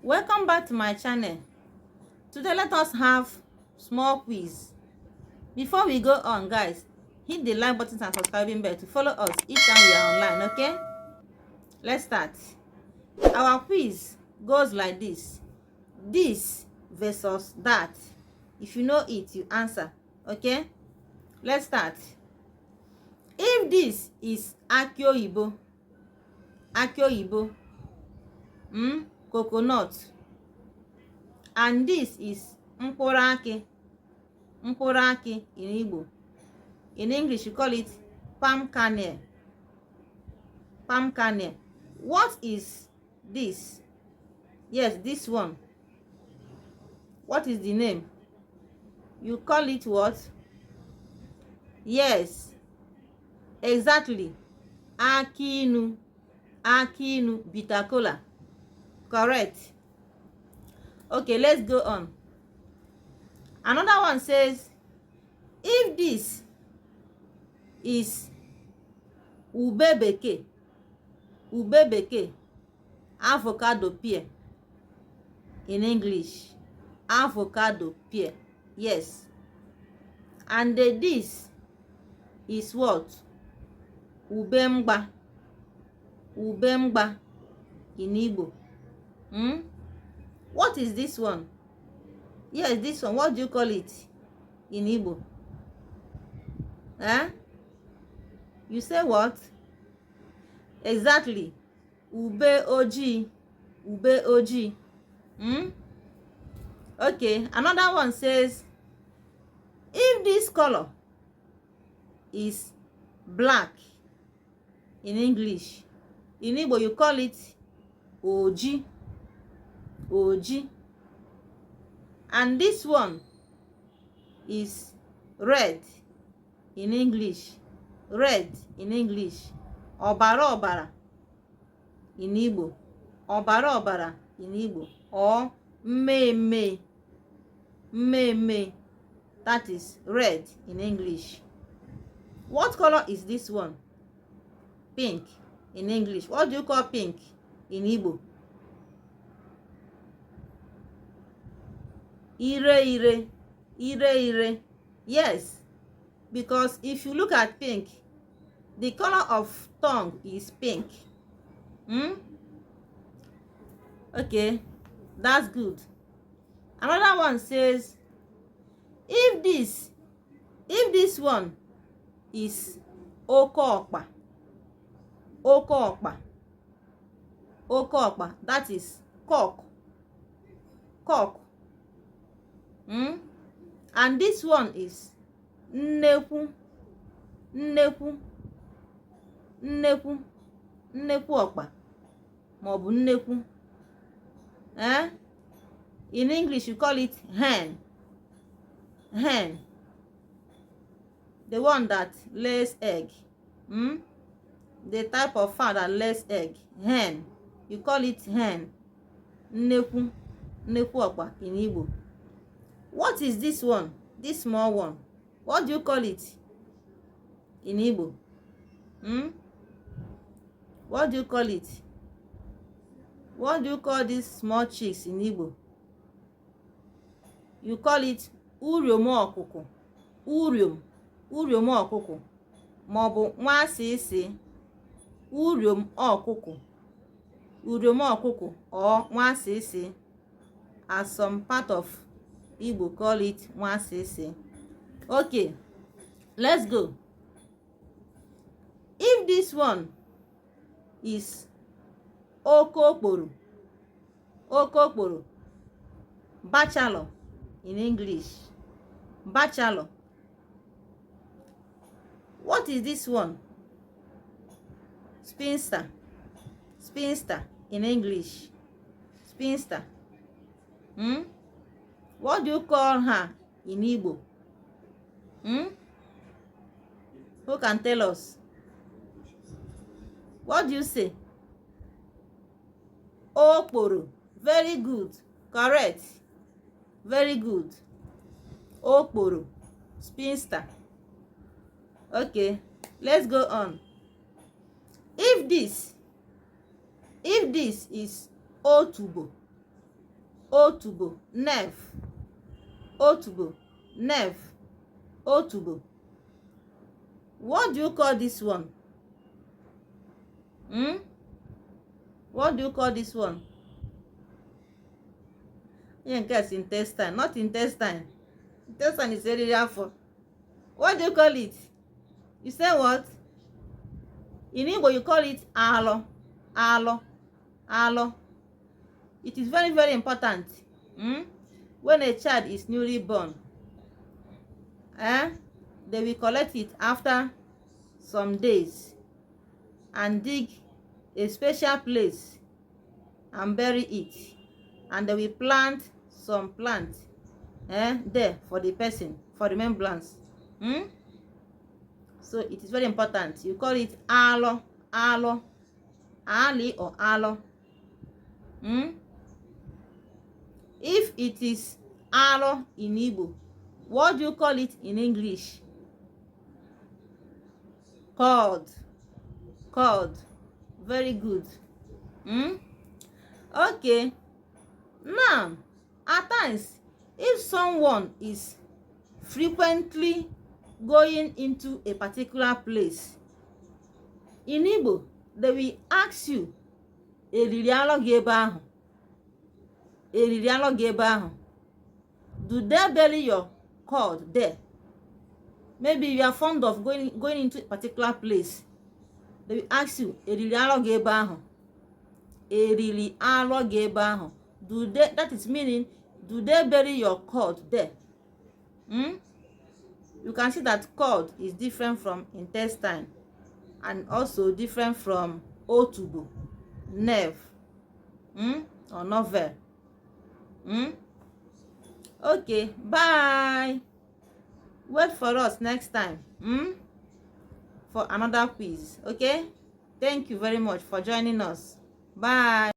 Welcome back to my channel. Today let us have small quiz. Before we go on, guys, hit the like button and subscribing bell to follow us each time we are online, okay? Let's start. Our quiz goes like this. This versus that. If you know it, you answer, okay? Let's start. If this is aki oyibo, coconut, and this is mkpụrụ aki in Igbo. In English, you call it palm kernel. What is this? Yes, this one. What is the name? You call it what? Yes, exactly. Aki inu, bitter kola. Correct. Okay, let's go on. Another one says, if this is ube bekee, avocado pear. In English, avocado pear. Yes. And this is what? Ubemgba in Igbo. What is this one? Yes, this one. What do you call it in Igbo? You say what? Exactly. Ube oji. Okay, another one says, if this color is black in English, in Igbo you call it oji. And this one is red in English. Ọbara in Igbo. Or mmemme. That is red in English. What color is this one? Pink in English. What do you call pink in Igbo? Ire. Yes, because if you look at pink, the color of tongue is pink. Okay, that's good. Another one says, if this one is okookpa, that is cock. And this one is nnekwu ọkpa maọbụ nnekwu. In English you call it hen. The one that lays egg. The type of fowl that lays egg. Hen. You call it hen. Nnekwu ọkpa in Igbo. What is this one? This small one. What do you call it in Igbo? What do you call it? What do you call these small chicks in Igbo? You call it uriom ọkụkụ maọbụ nwa asịsị. Uriom ọkụkụ or nwa asịsị. As some part of Igbo call it nwa asịsị. Okay, let's go. If this one is okokporo, bachelor in English. What is this one? Spinster in English. What do you call her in Igbo? Who can tell us? What do you say? Okporo. Very good. Correct. Very good. Okporo. Spinster. Okay, let's go on. If this is otubo, otubo, nerve. Otubo, nerve. Otubo. What do you call this one? What do you call this one? You can guess intestine, not intestine. Intestine is very for. What do you call it? You say what? In Igbo, you call it alo. Alo. Alo. It is very, very important. When a child is newly born, they will collect it after some days and dig a special place and bury it, and they will plant some plants there for the person, for remembrance. So it is very important. You call it alo, alo, ali or alo. If it is alo in Igbo, what do you call it in English? Cord. Cord. Very good. Okay. Now, at times, if someone is frequently going into a particular place, in Igbo, they will ask you, eriri alo gị ebe ahụ? Eriri alo gị ebe ahụ? Do they bury your cord there? Maybe you are fond of going into a particular place. They will ask you, eriri alo gị ebe ahụ? Eriri alo gị ebe ahụ? Do they, that is meaning, do they bury your cord there? You can see that cord is different from intestine and also different from otubo, nerve, or novel. Okay, bye. Wait for us next time for another quiz. Okay, thank you very much for joining us. Bye.